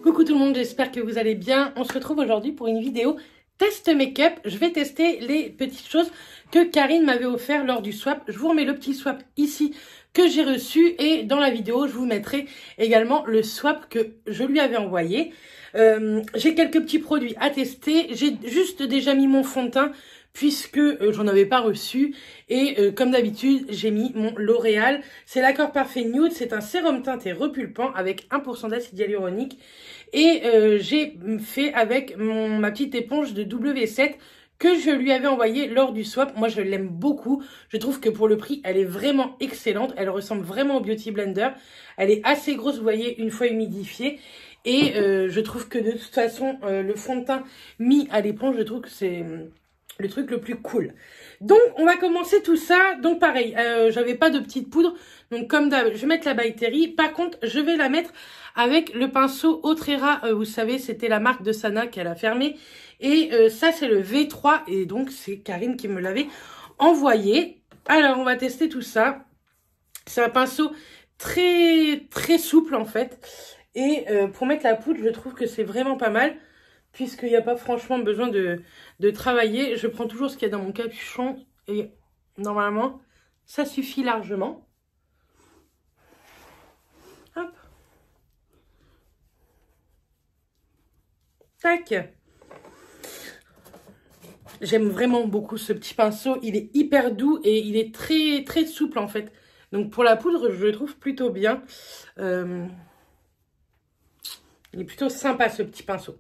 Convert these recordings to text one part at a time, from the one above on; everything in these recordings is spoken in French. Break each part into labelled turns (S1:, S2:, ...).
S1: Coucou tout le monde, j'espère que vous allez bien. On se retrouve aujourd'hui pour une vidéo test make-up. Je vais tester les petites choses que Karine m'avait offert lors du swap. Je vous remets le petit swap ici que j'ai reçu et dans la vidéo, je vous mettrai également le swap que je lui avais envoyé. J'ai quelques petits produits à tester. J'ai juste déjà mis mon fond de teint puisque j'en avais pas reçu. Et comme d'habitude, j'ai mis mon L'Oréal. C'est l'Accord Parfait Nude. C'est un sérum teinté repulpant avec 1% d'acide hyaluronique. Et j'ai fait avec ma petite éponge de W7 que je lui avais envoyée lors du swap. Moi, je l'aime beaucoup. Je trouve que pour le prix, elle est vraiment excellente. Elle ressemble vraiment au Beauty Blender. Elle est assez grosse, vous voyez, une fois humidifiée. Et je trouve que de toute façon, le fond de teint mis à l'éponge, je trouve que c'est le truc le plus cool. Donc, on va commencer tout ça. Donc, pareil, j'avais pas de petite poudre. Donc, comme d'hab, je vais mettre la By Terry. Par contre, je vais la mettre avec le pinceau Otrera. Vous savez, c'était la marque de Sana qu'elle a fermé. Et ça, c'est le V3. Et donc, c'est Karine qui me l'avait envoyé. Alors, on va tester tout ça. C'est un pinceau très, très souple, en fait. Et pour mettre la poudre, je trouve que c'est vraiment pas mal. Puisqu'il n'y a pas franchement besoin de travailler. Je prends toujours ce qu'il y a dans mon capuchon. Et normalement, ça suffit largement. Hop. Tac. J'aime vraiment beaucoup ce petit pinceau. Il est hyper doux et il est très, très souple en fait. Donc pour la poudre, je le trouve plutôt bien. Il est plutôt sympa ce petit pinceau.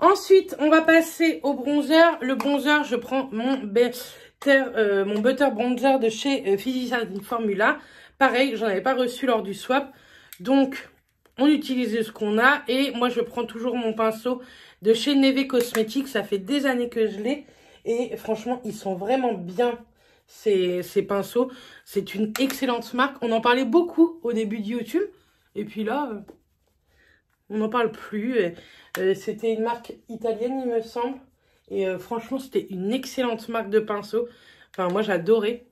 S1: Ensuite, on va passer au bronzer. Le bronzer, je prends mon Butter Bronzer de chez Physicians Formula. Pareil, j'en avais pas reçu lors du swap. Donc, on utilise ce qu'on a. Et moi, je prends toujours mon pinceau de chez Neve Cosmetics. Ça fait des années que je l'ai. Et franchement, ils sont vraiment bien, ces pinceaux. C'est une excellente marque. On en parlait beaucoup au début de YouTube. Et puis là, on n'en parle plus. C'était une marque italienne, il me semble. Et franchement, c'était une excellente marque de pinceau. Enfin, moi, j'adorais.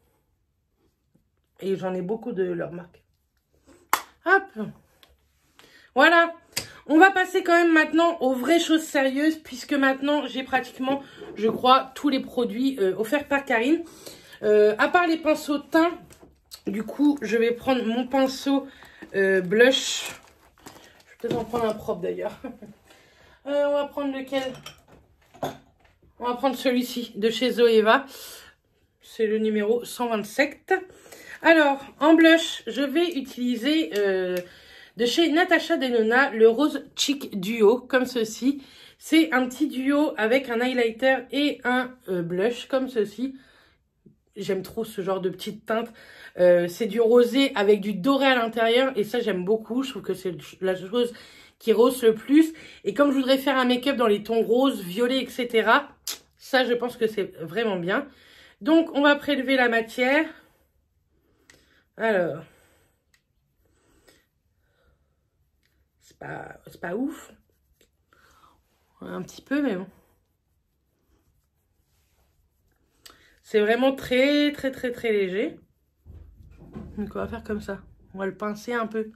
S1: Et j'en ai beaucoup de leur marque. Hop. Voilà. On va passer quand même maintenant aux vraies choses sérieuses. Puisque maintenant, j'ai pratiquement, je crois, tous les produits offerts par Karine. À part les pinceaux teints. Du coup, je vais prendre mon pinceau blush. Je vais peut-être en prendre un propre d'ailleurs. On va prendre lequel? On va prendre celui-ci de chez Zoeva. C'est le numéro 127. Alors, en blush, je vais utiliser de chez Natasha Denona le Rose Cheek Duo, comme ceci. C'est un petit duo avec un highlighter et un blush, comme ceci. J'aime trop ce genre de petite teinte. C'est du rosé avec du doré à l'intérieur. Et ça, j'aime beaucoup. Je trouve que c'est la chose qui rose le plus. Et comme je voudrais faire un make-up dans les tons roses, violets, etc. Ça, je pense que c'est vraiment bien. Donc, on va prélever la matière. Alors. C'est pas ouf. Un petit peu, mais bon. C'est vraiment très, très, très, très léger. Donc, on va faire comme ça. On va le pincer un peu.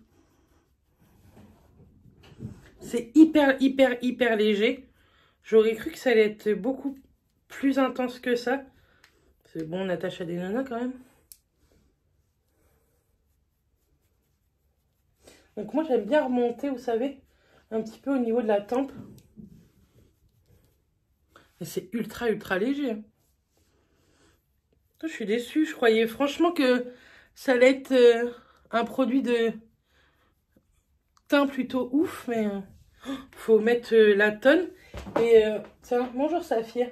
S1: C'est hyper, hyper, hyper léger. J'aurais cru que ça allait être beaucoup plus intense que ça. C'est bon, Natasha Denona quand même. Donc, moi, j'aime bien remonter, vous savez, un petit peu au niveau de la tempe. Et c'est ultra, ultra léger. Je suis déçue. Je croyais franchement que ça allait être un produit de teint plutôt ouf. Mais faut mettre la tonne. Et tiens, bonjour Saphir.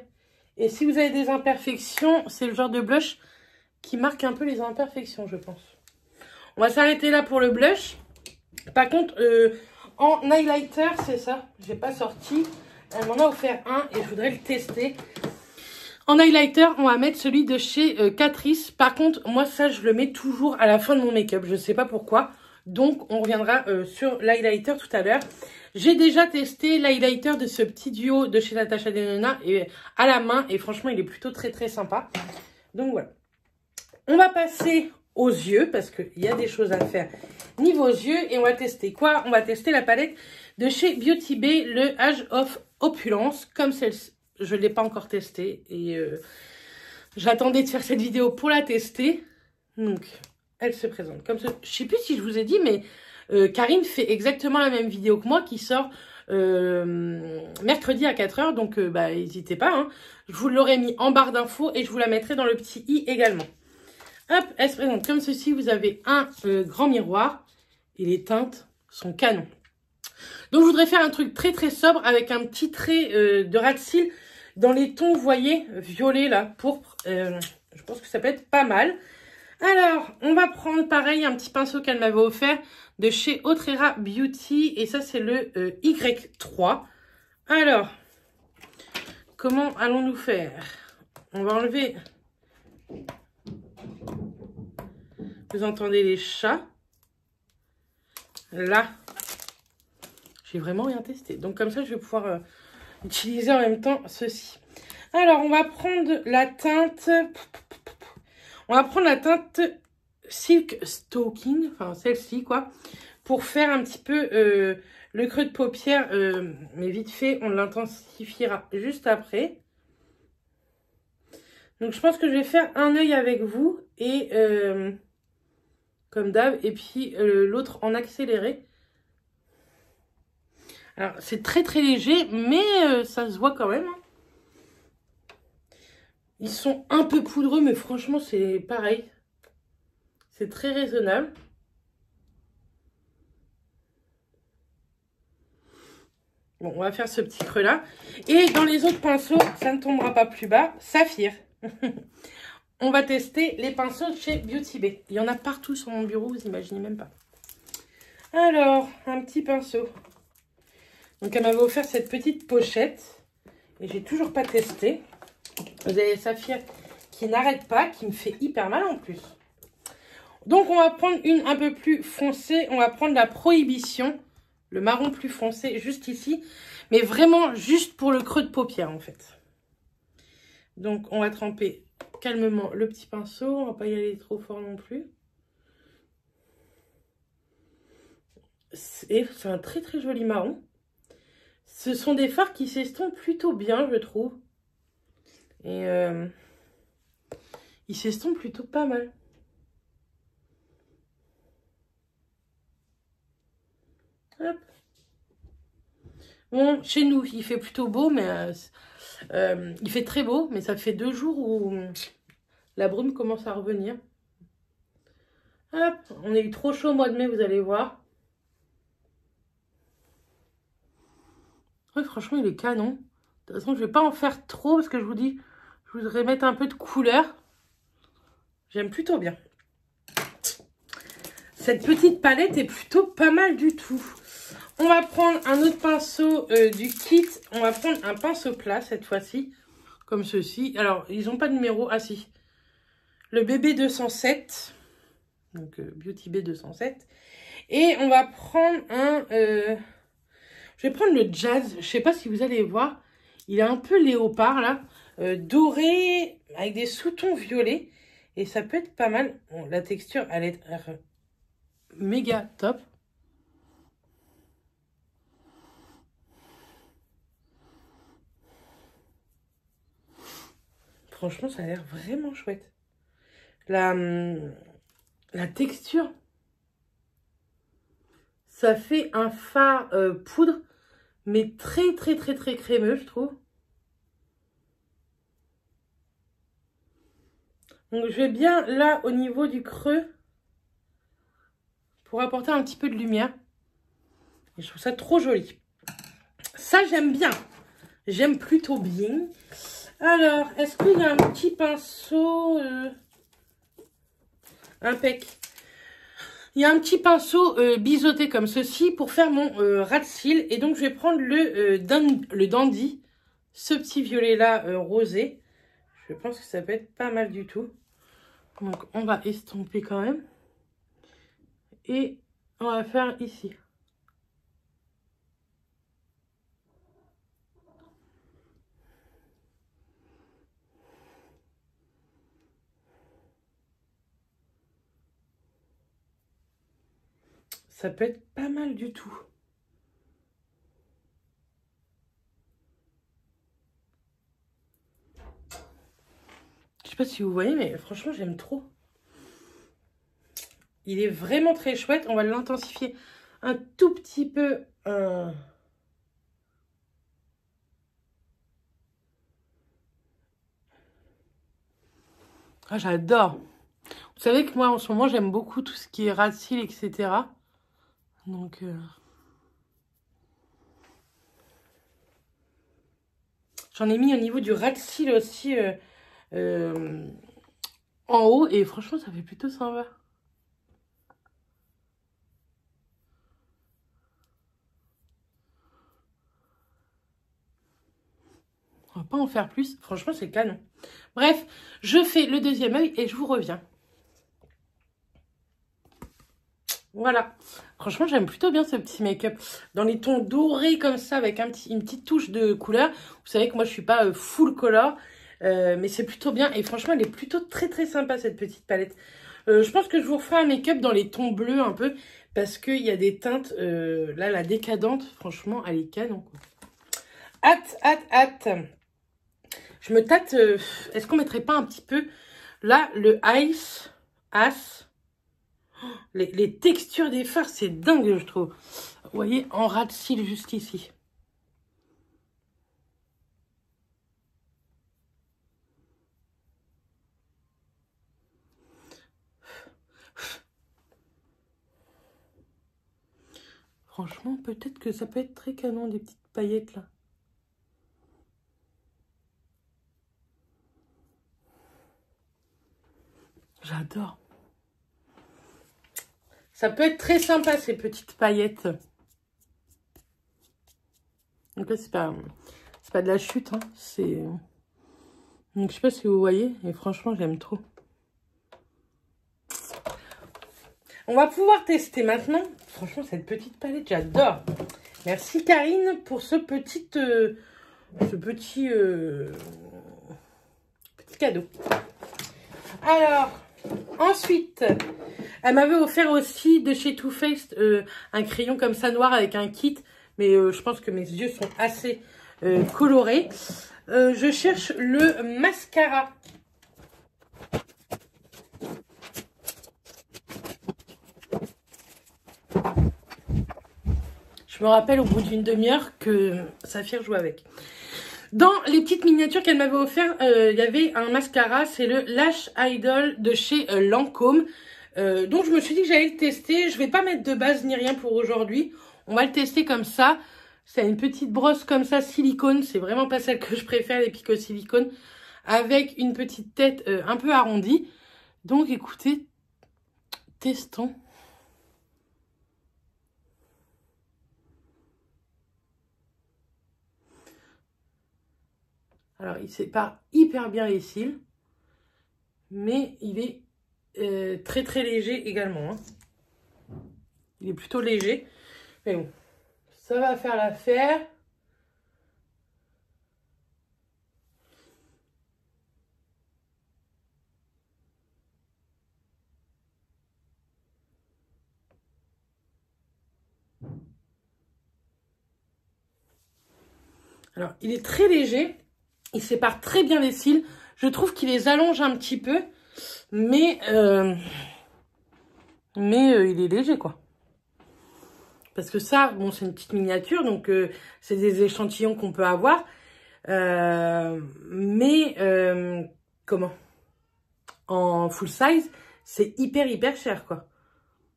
S1: Et si vous avez des imperfections, c'est le genre de blush qui marque un peu les imperfections, je pense. On va s'arrêter là pour le blush. Par contre, en highlighter, c'est ça. J'ai pas sorti. Elle m'en a offert un et je voudrais le tester. En highlighter, on va mettre celui de chez Catrice. Par contre, moi, ça, je le mets toujours à la fin de mon make-up. Je ne sais pas pourquoi. Donc, on reviendra sur l'highlighter tout à l'heure. J'ai déjà testé l'highlighter de ce petit duo de chez Natasha Denona à la main. Et franchement, il est plutôt très, très sympa. Donc, voilà. On va passer aux yeux, parce qu'il y a des choses à faire niveau yeux. Et on va tester quoi? On va tester la palette de chez Beauty Bay, le Age of Opulence, comme celle-ci. Je ne l'ai pas encore testée et j'attendais de faire cette vidéo pour la tester. Donc, elle se présente comme ça. Je ne sais plus si je vous ai dit, mais Karine fait exactement la même vidéo que moi qui sort mercredi à 4 h. Donc, bah, n'hésitez pas. Hein. Je vous l'aurai mis en barre d'infos et je vous la mettrai dans le petit i également. Hop, elle se présente comme ceci. Vous avez un grand miroir et les teintes sont canons. Donc, je voudrais faire un truc très très sobre avec un petit trait de ras de cils dans les tons, vous voyez, violet là, pourpre. Je pense que ça peut être pas mal. Alors, on va prendre pareil un petit pinceau qu'elle m'avait offert de chez Otrera Beauty. Et ça, c'est le Y3. Alors, comment allons-nous faire? On va enlever... Vous entendez les chats? Là. J'ai vraiment rien testé. Donc, comme ça, je vais pouvoir utiliser en même temps ceci. Alors, on va prendre la teinte... On va prendre la teinte Silk Stalking, enfin celle-ci quoi, pour faire un petit peu le creux de paupière, mais vite fait, on l'intensifiera juste après. Donc je pense que je vais faire un œil avec vous, et comme d'hab, et puis l'autre en accéléré. Alors c'est très très léger, mais ça se voit quand même. Hein. Ils sont un peu poudreux, mais franchement, c'est pareil. C'est très raisonnable. Bon, on va faire ce petit creux-là. Et dans les autres pinceaux, ça ne tombera pas plus bas. Saphir. On va tester les pinceaux de chez Beauty Bay. Il y en a partout sur mon bureau, vous imaginez même pas. Alors, un petit pinceau. Donc, elle m'avait offert cette petite pochette. Et j'ai toujours pas testé. Vous avez Saphir qui n'arrête pas, qui me fait hyper mal en plus. Donc, on va prendre une un peu plus foncée. On va prendre la Prohibition, le marron plus foncé, juste ici. Mais vraiment, juste pour le creux de paupière, en fait. Donc, on va tremper calmement le petit pinceau. On va pas y aller trop fort non plus. Et c'est un très, très joli marron. Ce sont des fards qui s'estompent plutôt bien, je trouve. Et ils s'estompent plutôt pas mal. Hop. Bon, chez nous, il fait plutôt beau, mais il fait très beau, mais ça fait 2 jours où la brume commence à revenir. Hop, on a eu trop chaud au mois de mai, vous allez voir. Ouais, franchement, il est canon. De toute façon, je vais pas en faire trop parce que je vous dis, je voudrais mettre un peu de couleur. J'aime plutôt bien. Cette petite palette est plutôt pas mal du tout. On va prendre un autre pinceau du kit. On va prendre un pinceau plat cette fois-ci. Comme ceci. Alors, ils n'ont pas de numéro. Ah si. Le BB 207. Donc, Beauty Bay 207. Et on va prendre un... je vais prendre le Jazz. Je ne sais pas si vous allez voir. Il est un peu léopard là. Doré avec des sous-tons violets. Et ça peut être pas mal. Bon, la texture, elle est méga top. Franchement, ça a l'air vraiment chouette. La texture, ça fait un fard poudre, mais très, très, très, très crémeux, je trouve. Donc, je vais bien là, au niveau du creux, pour apporter un petit peu de lumière. Et je trouve ça trop joli. Ça, j'aime bien. J'aime plutôt bien. Alors, est-ce qu'il y a un petit pinceau impec? Il y a un petit pinceau biseauté comme ceci pour faire mon ras de cils. Et donc, je vais prendre le Dandy. Ce petit violet-là rosé. Je pense que ça peut être pas mal du tout. Donc, on va estomper quand même. Et on va faire ici. Ça peut être pas mal du tout. Je sais pas si vous voyez, mais franchement, j'aime trop. Il est vraiment très chouette. On va l'intensifier un tout petit peu. Ah, j'adore. Vous savez que moi, en ce moment, j'aime beaucoup tout ce qui est ras de cils, etc. Donc, j'en ai mis au niveau du ras de cils aussi en haut. Et franchement, ça fait plutôt sympa. On va pas en faire plus. Franchement, c'est canon. Bref, je fais le deuxième œil et je vous reviens. Voilà. Franchement, j'aime plutôt bien ce petit make-up. Dans les tons dorés comme ça, avec une petite touche de couleur. Vous savez que moi, je suis pas full color. Mais c'est plutôt bien. Et franchement, elle est plutôt très très sympa, cette petite palette. Je pense que je vous referai un make-up dans les tons bleus un peu. Parce qu'il y a des teintes. Là, la décadente, franchement, elle est canon, quoi. Hâte. Je me tâte. Est-ce qu'on mettrait pas un petit peu... Là, le Ice As... Les textures des fards, c'est dingue, je trouve. Vous voyez, en ras de cils juste ici. Franchement, peut-être que ça peut être très canon, des petites paillettes là. J'adore. Ça peut être très sympa, ces petites paillettes. Donc là, c'est pas de la chute, hein. C'est... Donc, je sais pas si vous voyez. Et franchement, j'aime trop. On va pouvoir tester maintenant. Franchement, cette petite palette, j'adore. Merci, Karine, pour ce petit cadeau. Alors, ensuite... Elle m'avait offert aussi de chez Too Faced un crayon comme ça noir avec un kit. Mais je pense que mes yeux sont assez colorés. Je cherche le mascara. Je me rappelle au bout d'une demi-heure que Saphir joue avec. Dans les petites miniatures qu'elle m'avait offert, il y avait un mascara. C'est le Lash Idol de chez Lancôme. Donc je me suis dit que j'allais le tester. Je vais pas mettre de base ni rien pour aujourd'hui. On va le tester comme ça. C'est une petite brosse comme ça, silicone. C'est vraiment pas celle que je préfère, les picots silicone. Avec une petite tête un peu arrondie. Donc écoutez, testons. Alors il sépare hyper bien les cils. Mais il est très très léger également. Hein. Il est plutôt léger. Mais bon, ça va faire l'affaire. Alors, il est très léger. Il sépare très bien les cils. Je trouve qu'il les allonge un petit peu. Mais il est léger, quoi. Parce que ça, bon, c'est une petite miniature. Donc, c'est des échantillons qu'on peut avoir. Comment? En full size, c'est hyper cher, quoi.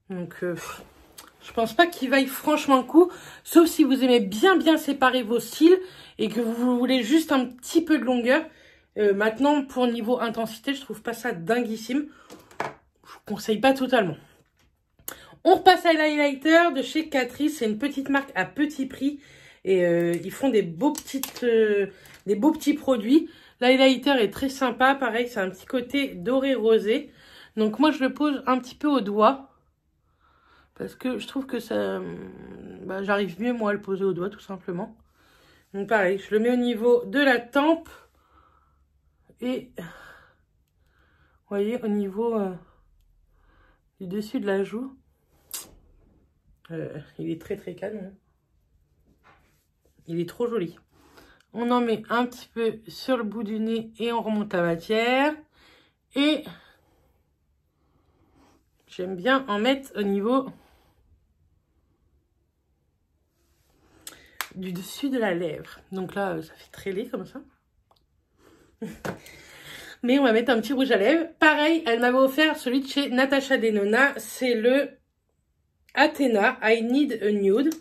S1: Donc, je pense pas qu'il vaille franchement le coup. Sauf si vous aimez bien séparer vos cils et que vous voulez juste un petit peu de longueur. Maintenant, pour niveau intensité, je trouve pas ça dinguissime. Je vous conseille pas totalement. On repasse à l'highlighter de chez Catrice. C'est une petite marque à petit prix. Et ils font des beaux petits produits. L'highlighter est très sympa. Pareil, c'est un petit côté doré rosé. Donc moi, je le pose un petit peu au doigt. Parce que je trouve que ça... Bah, j'arrive mieux, moi, à le poser au doigt, tout simplement. Donc pareil, je le mets au niveau de la tempe. Et... Vous voyez, au niveau du dessus de la joue. Il est très très canon. Il est trop joli. On en met un petit peu sur le bout du nez et on remonte la matière. Et j'aime bien en mettre au niveau du dessus de la lèvre. Donc là, ça fait très laid comme ça. Mais on va mettre un petit rouge à lèvres. Pareil, elle m'avait offert celui de chez Natasha Denona. C'est le Athena I Need a Nude.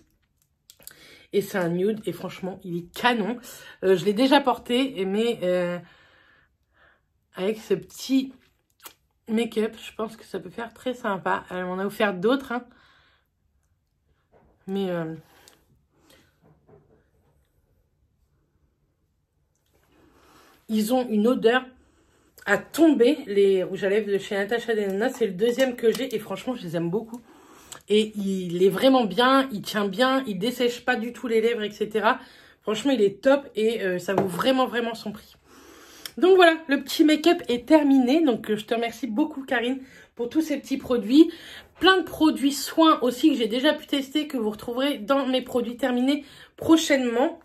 S1: Et c'est un nude. Et franchement, il est canon. Je l'ai déjà porté. Mais avec ce petit make-up, je pense que ça peut faire très sympa. Elle m'en a offert d'autres. Hein. Mais... ils ont une odeur à tomber, les rouges à lèvres de chez Natasha Denona. C'est le deuxième que j'ai et franchement, je les aime beaucoup. Et il est vraiment bien, il tient bien, il dessèche pas du tout les lèvres, etc. Franchement, il est top et ça vaut vraiment, vraiment son prix. Donc voilà, le petit make-up est terminé. Donc je te remercie beaucoup, Karine, pour tous ces petits produits. Plein de produits soins aussi que j'ai déjà pu tester, que vous retrouverez dans mes produits terminés prochainement.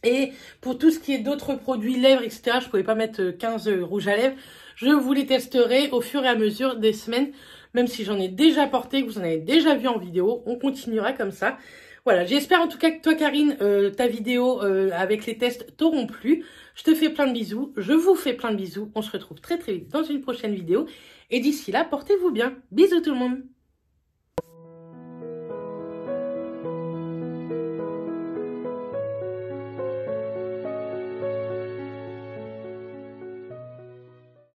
S1: Et pour tout ce qui est d'autres produits lèvres, etc., je ne pouvais pas mettre 15 rouges à lèvres. Je vous les testerai au fur et à mesure des semaines. Même si j'en ai déjà porté, que vous en avez déjà vu en vidéo. On continuera comme ça. Voilà, j'espère en tout cas que toi, Karine, ta vidéo avec les tests t'auront plu. Je te fais plein de bisous. Je vous fais plein de bisous. On se retrouve très très vite dans une prochaine vidéo. Et d'ici là, portez-vous bien. Bisous tout le monde.